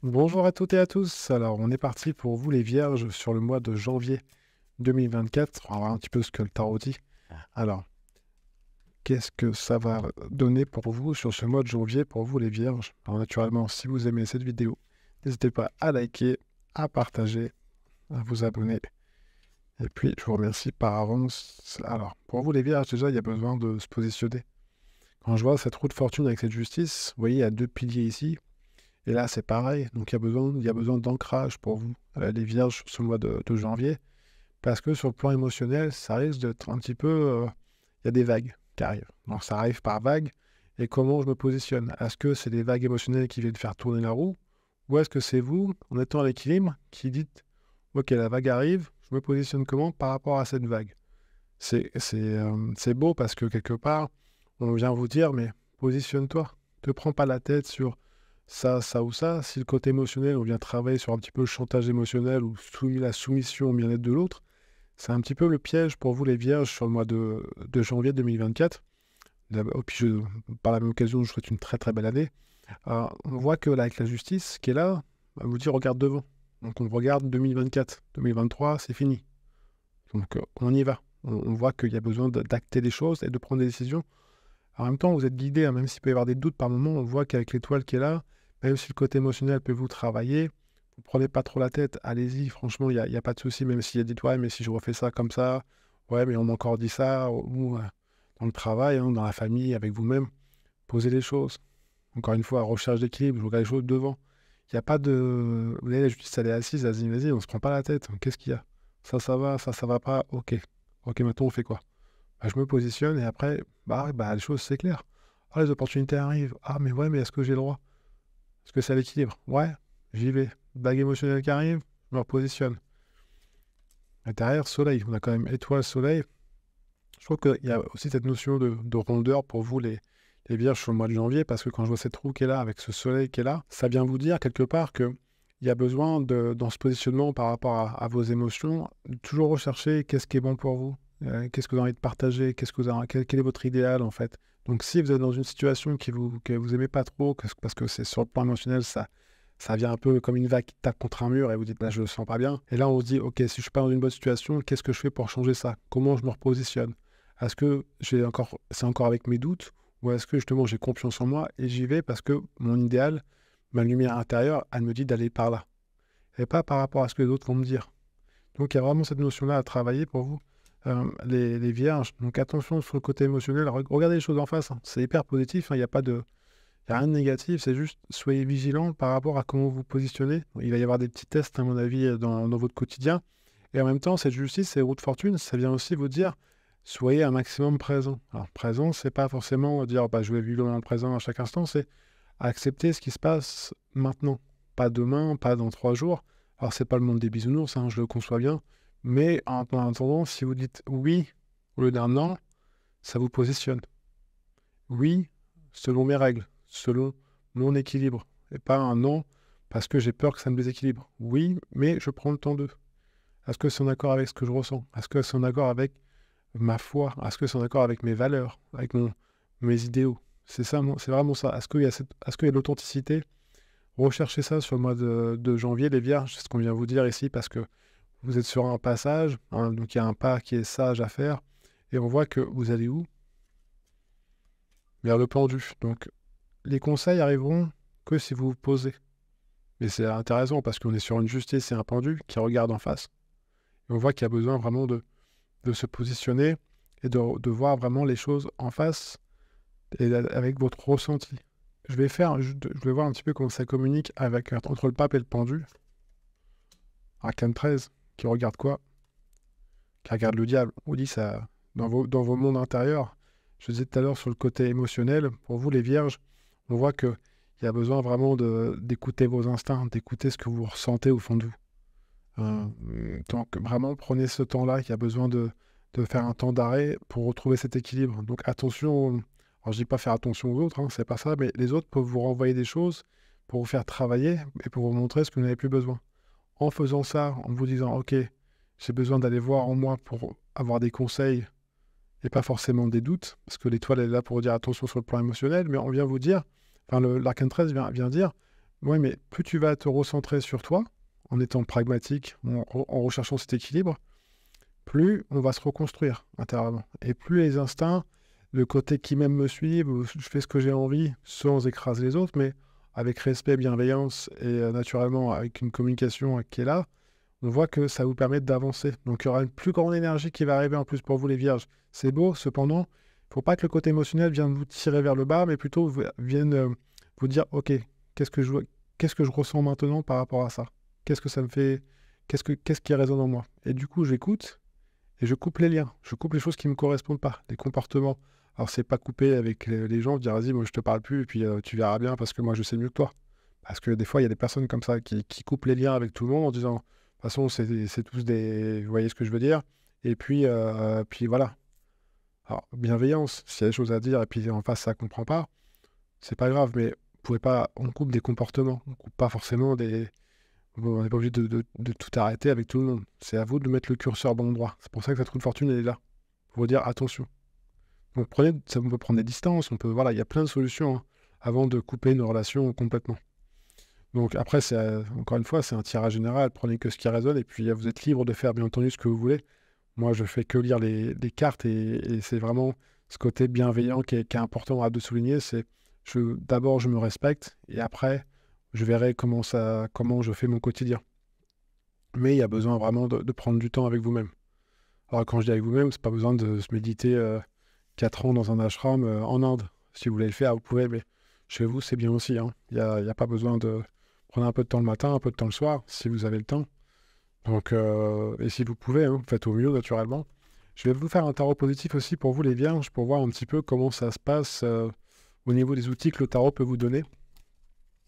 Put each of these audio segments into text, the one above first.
Bonjour à toutes et à tous. Alors, on est parti pour vous les vierges sur le mois de janvier 2024. On va voir un petit peu ce que le tarot dit. Alors, qu'est-ce que ça va donner pour vous sur ce mois de janvier pour vous les vierges? Alors, naturellement, si vous aimez cette vidéo, n'hésitez pas à liker, à partager, à vous abonner. Et puis, je vous remercie par avance. Alors, pour vous les vierges, déjà, il y a besoin de se positionner. Quand je vois cette roue de fortune avec cette justice, vous voyez, il y a deux piliers ici. Et là, c'est pareil. Donc, il y a besoin d'ancrage pour vous, les vierges, sur ce mois de janvier. Parce que sur le plan émotionnel, ça risque d'être un petit peu... il y a des vagues qui arrivent. Donc, ça arrive par vagues. Et comment je me positionne? Est-ce que c'est des vagues émotionnelles qui viennent faire tourner la roue? Ou est-ce que c'est vous, en étant à l'équilibre, qui dites, OK, la vague arrive, je me positionne comment par rapport à cette vague? C'est beau parce que quelque part, on vient vous dire, mais positionne-toi. Ne te prends pas la tête sur ça, ça ou ça. Si le côté émotionnel, on vient travailler sur un petit peu le chantage émotionnel ou la soumission au bien-être de l'autre, c'est un petit peu le piège pour vous les vierges sur le mois de janvier 2024. Puis par la même occasion, je vous souhaite une très très belle année. On voit que là, avec la justice qui est là, elle vous dit regarde devant. Donc on regarde 2024. 2023, c'est fini. Donc on y va. On voit qu'il y a besoin d'acter des choses et de prendre des décisions. En même temps, vous êtes guidé, hein, même s'il peut y avoir des doutes par moment, on voit qu'avec l'étoile qui est là, même si le côté émotionnel peut vous travailler, vous ne prenez pas trop la tête, allez-y, franchement, il y a pas de souci, même s'il y a des ouais, mais si je refais ça comme ça, ouais, mais on m'a encore dit ça, ou dans le travail, hein, dans la famille, avec vous-même, posez les choses. Encore une fois, recherche d'équilibre, je regarde les choses devant. Il n'y a pas de... Vous voyez, la justice, elle est assise, vas-y, on ne se prend pas la tête. Qu'est-ce qu'il y a? Ça va, ça va pas, ok. Ok, maintenant on fait quoi? Bah, je me positionne et après, bah, ouais, bah, les choses, c'est clair. Ah, les opportunités arrivent. Ah, mais ouais, mais est-ce que j'ai le droit? Est-ce que c'est à l'équilibre? Ouais, j'y vais. Bague émotionnelle qui arrive, je me repositionne. Et derrière, soleil. On a quand même étoile, soleil. Je trouve qu'il y a aussi cette notion de rondeur pour vous, les vierges, sur le mois de janvier, parce que quand je vois cette roue qui est là, avec ce soleil qui est là, ça vient vous dire quelque part que il y a besoin, dans ce positionnement par rapport à vos émotions, de toujours rechercher qu'est-ce qui est bon pour vous, qu'est-ce que vous avez envie de partager, quel est votre idéal en fait. Donc si vous êtes dans une situation que vous aimez pas trop, parce que c'est sur le plan émotionnel, ça vient un peu comme une vague qui tape contre un mur et vous dites là je le sens pas bien. Et là on se dit ok, si je suis pas dans une bonne situation, qu'est-ce que je fais pour changer ça? Comment je me repositionne? Est-ce que c'est encore avec mes doutes ou est-ce que justement j'ai confiance en moi et j'y vais parce que mon idéal, ma lumière intérieure, elle me dit d'aller par là et pas par rapport à ce que les autres vont me dire. Donc il y a vraiment cette notion-là à travailler pour vous, les vierges. Donc attention sur le côté émotionnel, regardez les choses en face, hein. C'est hyper positif, hein. Il y a rien de négatif, c'est juste soyez vigilants par rapport à comment vous vous positionnez. Il va y avoir des petits tests, à mon avis, dans votre quotidien. Et en même temps, cette justice, ces roues de fortune, ça vient aussi vous dire, soyez un maximum présent. Alors, présent, c'est pas forcément dire, bah, je vais vivre dans le présent à chaque instant, c'est accepter ce qui se passe maintenant. Pas demain, pas dans 3 jours. Alors, c'est pas le monde des bisounours, hein, je le conçois bien. Mais en attendant, si vous dites oui au lieu d'un non, ça vous positionne. Oui, selon mes règles, selon mon équilibre, et pas un non parce que j'ai peur que ça me déséquilibre. Oui, mais je prends le temps d'eux. Est-ce que c'est en accord avec ce que je ressens? Est-ce que c'est en accord avec ma foi? Est-ce que c'est en accord avec mes valeurs, avec mes idéaux? C'est ça, c'est vraiment ça. Est-ce qu'il y a de l'authenticité? Recherchez ça sur le mois de janvier, les vierges, c'est ce qu'on vient vous dire ici, parce que vous êtes sur un passage, hein, donc il y a un pas qui est sage à faire, et on voit que vous allez où? Vers le pendu. Donc les conseils arriveront que si vous vous posez. Mais c'est intéressant parce qu'on est sur une justice et un pendu qui regarde en face. Et on voit qu'il y a besoin vraiment de se positionner et de voir vraiment les choses en face et avec votre ressenti. Je vais voir un petit peu comment ça communique entre le pape et le pendu. Arcane 13, qui regarde quoi? Qui regarde le diable. On dit ça dans vos mondes intérieurs. Je disais tout à l'heure sur le côté émotionnel, pour vous les vierges, on voit qu'il y a besoin vraiment d'écouter vos instincts, d'écouter ce que vous ressentez au fond de vous. Euh, donc vraiment, prenez ce temps-là, il y a besoin de faire un temps d'arrêt pour retrouver cet équilibre. Donc attention, alors je dis pas faire attention aux autres, hein, c'est pas ça, mais les autres peuvent vous renvoyer des choses pour vous faire travailler et pour vous montrer ce que vous n'avez plus besoin. En faisant ça, en vous disant, ok, j'ai besoin d'aller voir en moi pour avoir des conseils et pas forcément des doutes, parce que l'étoile est là pour dire attention sur le plan émotionnel, mais on vient vous dire, enfin l'arcane 13 vient dire, Ouais, mais plus tu vas te recentrer sur toi, en étant pragmatique, en recherchant cet équilibre, plus on va se reconstruire intérieurement. Et plus les instincts, le côté qui m'aime me suivre, où je fais ce que j'ai envie sans écraser les autres, mais avec respect, bienveillance et naturellement avec une communication qui est là, on voit que ça vous permet d'avancer. Donc il y aura une plus grande énergie qui va arriver en plus pour vous les vierges. C'est beau, cependant, il ne faut pas que le côté émotionnel vienne vous tirer vers le bas, mais plutôt vienne vous dire, ok, qu'est-ce que qu'est-ce que je ressens maintenant par rapport à ça? Qu'est-ce que ça me fait? Qu'est-ce qui résonne en moi? Et du coup, j'écoute et je coupe les liens. Je coupe les choses qui ne me correspondent pas, les comportements. Alors, c'est pas couper avec les gens, dire, vas-y, moi, je te parle plus, et puis tu verras bien parce que moi, je sais mieux que toi. Parce que des fois, il y a des personnes comme ça qui coupent les liens avec tout le monde en disant, de toute façon, c'est tous des... Vous voyez ce que je veux dire? Et puis voilà. Alors, bienveillance, s'il y a des choses à dire, et puis en face, ça ne comprend pas, c'est pas grave, mais vous pouvez pas... On coupe des comportements. On coupe pas forcément des... On n'est pas obligé de tout arrêter avec tout le monde. C'est à vous de mettre le curseur au bon endroit. C'est pour ça que cette roue de fortune, elle est là. Pour vous dire, attention. Donc, on peut prendre des distances, on peut... Voilà, il y a plein de solutions hein, avant de couper une relation complètement. Donc après, encore une fois, c'est un tirage général. Prenez que ce qui résonne et puis vous êtes libre de faire bien entendu ce que vous voulez. Moi, je fais que lire les cartes et c'est vraiment ce côté bienveillant qui est important à de souligner. C'est d'abord, je me respecte et après, je verrai comment je fais mon quotidien. Mais il y a besoin vraiment de prendre du temps avec vous-même. Alors quand je dis avec vous-même, c'est pas besoin de se méditer 4 ans dans un ashram en Inde. Si vous voulez le faire, vous pouvez, mais chez vous, c'est bien aussi. Hein. Il n'y a pas besoin de prendre un peu de temps le matin, un peu de temps le soir, si vous avez le temps. Donc, et si vous pouvez, hein, faites au mieux naturellement. Je vais vous faire un tarot positif aussi pour vous les vierges, pour voir un petit peu comment ça se passe au niveau des outils que le tarot peut vous donner.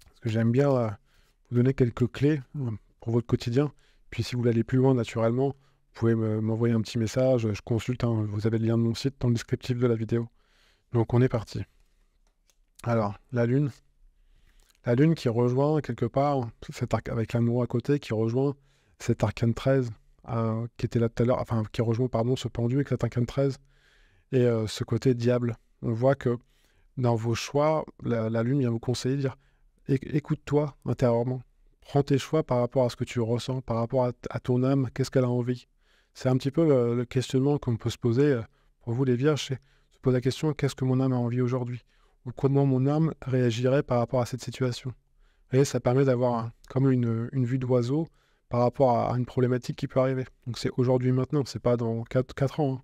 Parce que j'aime bien vous donner quelques clés pour votre quotidien. Puis si vous voulez aller plus loin naturellement, vous pouvez m'envoyer un petit message, je consulte, hein, vous avez le lien de mon site dans le descriptif de la vidéo. Donc on est parti. Alors, la Lune qui rejoint quelque part, cet arc avec l'amour à côté, qui rejoint cet arcane 13, qui était là tout à l'heure, enfin, qui rejoint, pardon, ce pendu avec cet arcane 13, et ce côté diable. On voit que dans vos choix, la Lune vient vous conseiller, dire, écoute-toi intérieurement. Prends tes choix par rapport à ce que tu ressens, par rapport à ton âme, qu'est-ce qu'elle a envie. C'est un petit peu le questionnement qu'on peut se poser pour vous les vierges, c'est se poser la question, qu'est-ce que mon âme a envie aujourd'hui? Ou comment mon âme réagirait par rapport à cette situation. Vous voyez, ça permet d'avoir comme une vue d'oiseau par rapport à une problématique qui peut arriver. Donc c'est aujourd'hui, maintenant, c'est pas dans 4 ans. Hein.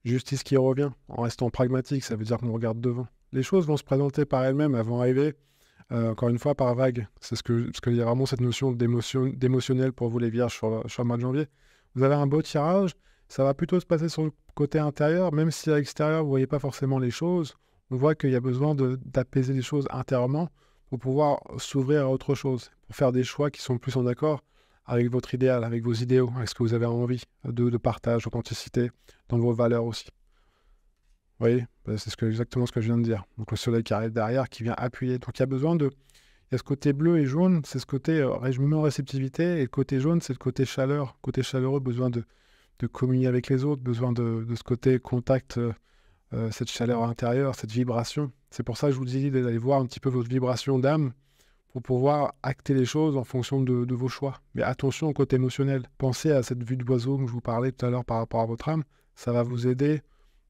Justice qui revient, en restant pragmatique, ça veut dire qu'on regarde devant. Les choses vont se présenter par elles-mêmes, elles vont arriver, encore une fois, par vague. Parce qu'il y a vraiment cette notion d'émotionnel pour vous les vierges sur le mois de janvier. Vous avez un beau tirage, ça va plutôt se passer sur le côté intérieur, même si à l'extérieur, vous ne voyez pas forcément les choses. On voit qu'il y a besoin d'apaiser les choses intérieurement pour pouvoir s'ouvrir à autre chose, pour faire des choix qui sont plus en accord avec votre idéal, avec vos idéaux, avec ce que vous avez envie de partage, d'authenticité, dans vos valeurs aussi. Vous voyez, c'est exactement ce que je viens de dire. Donc le soleil qui arrive derrière, qui vient appuyer. Donc il y a besoin de... Il y a ce côté bleu et jaune, c'est ce côté réceptivité, et le côté jaune, c'est le côté chaleur. Côté chaleureux, besoin de communier avec les autres, besoin de ce côté contact, cette chaleur intérieure, cette vibration. C'est pour ça que je vous dis d'aller voir un petit peu votre vibration d'âme pour pouvoir acter les choses en fonction de vos choix. Mais attention au côté émotionnel. Pensez à cette vue d'oiseau que je vous parlais tout à l'heure par rapport à votre âme. Ça va vous aider.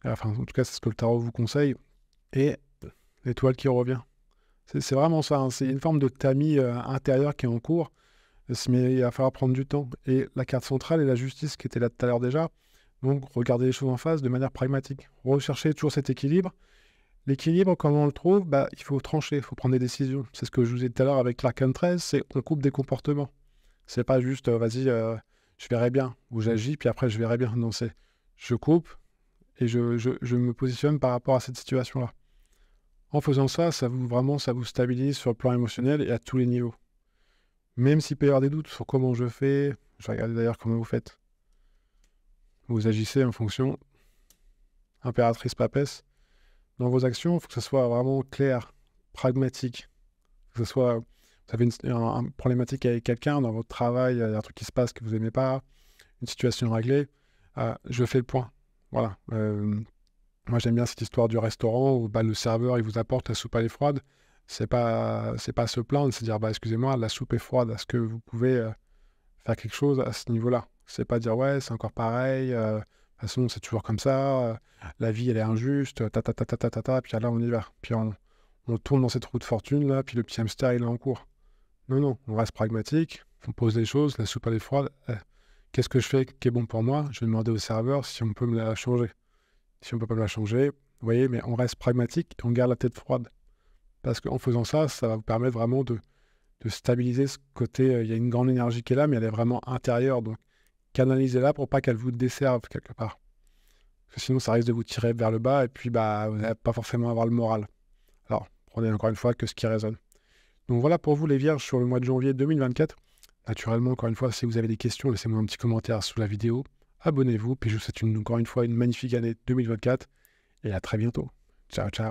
Enfin, en tout cas, c'est ce que le tarot vous conseille. Et l'étoile qui revient. C'est vraiment ça. Hein. C'est une forme de tamis intérieur qui est en cours. Mais il va falloir prendre du temps. Et la carte centrale est la justice qui était là tout à l'heure déjà. Donc, regardez les choses en face de manière pragmatique. Recherchez toujours cet équilibre. L'équilibre, comment on le trouve? Il faut trancher, il faut prendre des décisions. C'est ce que je vous ai dit tout à l'heure avec l'arcane 13, c'est on coupe des comportements. C'est pas juste, vas-y, je verrai bien, ou j'agis, puis après je verrai bien. Non, c'est je coupe et je me positionne par rapport à cette situation-là. En faisant ça, ça vous stabilise sur le plan émotionnel et à tous les niveaux. Même s'il peut y avoir des doutes sur comment je fais, je vais regarder d'ailleurs comment vous faites. Vous agissez en fonction, impératrice papesse. Dans vos actions, il faut que ce soit vraiment clair, pragmatique. Que ce soit, vous avez une problématique avec quelqu'un dans votre travail, il y a un truc qui se passe que vous n'aimez pas, une situation réglée, je fais le point. Voilà. Moi, j'aime bien cette histoire du restaurant où le serveur, il vous apporte la soupe à l'eau froide. c'est pas se plaindre, c'est dire, bah, excusez-moi, la soupe est froide, est-ce que vous pouvez faire quelque chose à ce niveau-là? C'est pas dire, ouais, c'est encore pareil, de toute façon, c'est toujours comme ça, la vie, elle est injuste, ta ta ta ta ta ta ta, puis là, on y va. Puis on tourne dans cette roue de fortune, là, puis le petit hamster, il est en cours. Non, non, on reste pragmatique, on pose les choses, la soupe, elle est froide. Qu'est-ce que je fais qui est bon pour moi? Je vais demander au serveur si on peut me la changer. Si on peut pas me la changer, vous voyez, mais on reste pragmatique et on garde la tête froide. Parce qu'en faisant ça, ça va vous permettre vraiment de stabiliser ce côté. Il y a une grande énergie qui est là, mais elle est vraiment intérieure. Donc, canalisez-la pour pas qu'elle vous desserve quelque part. Parce que sinon, ça risque de vous tirer vers le bas et puis bah, vous n'allez pas forcément avoir le moral. Alors, prenez encore une fois que ce qui résonne. Donc voilà pour vous les vierges sur le mois de janvier 2024. Naturellement, encore une fois, si vous avez des questions, laissez-moi un petit commentaire sous la vidéo. Abonnez-vous, puis je vous souhaite encore une fois une magnifique année 2024 et à très bientôt. Ciao, ciao.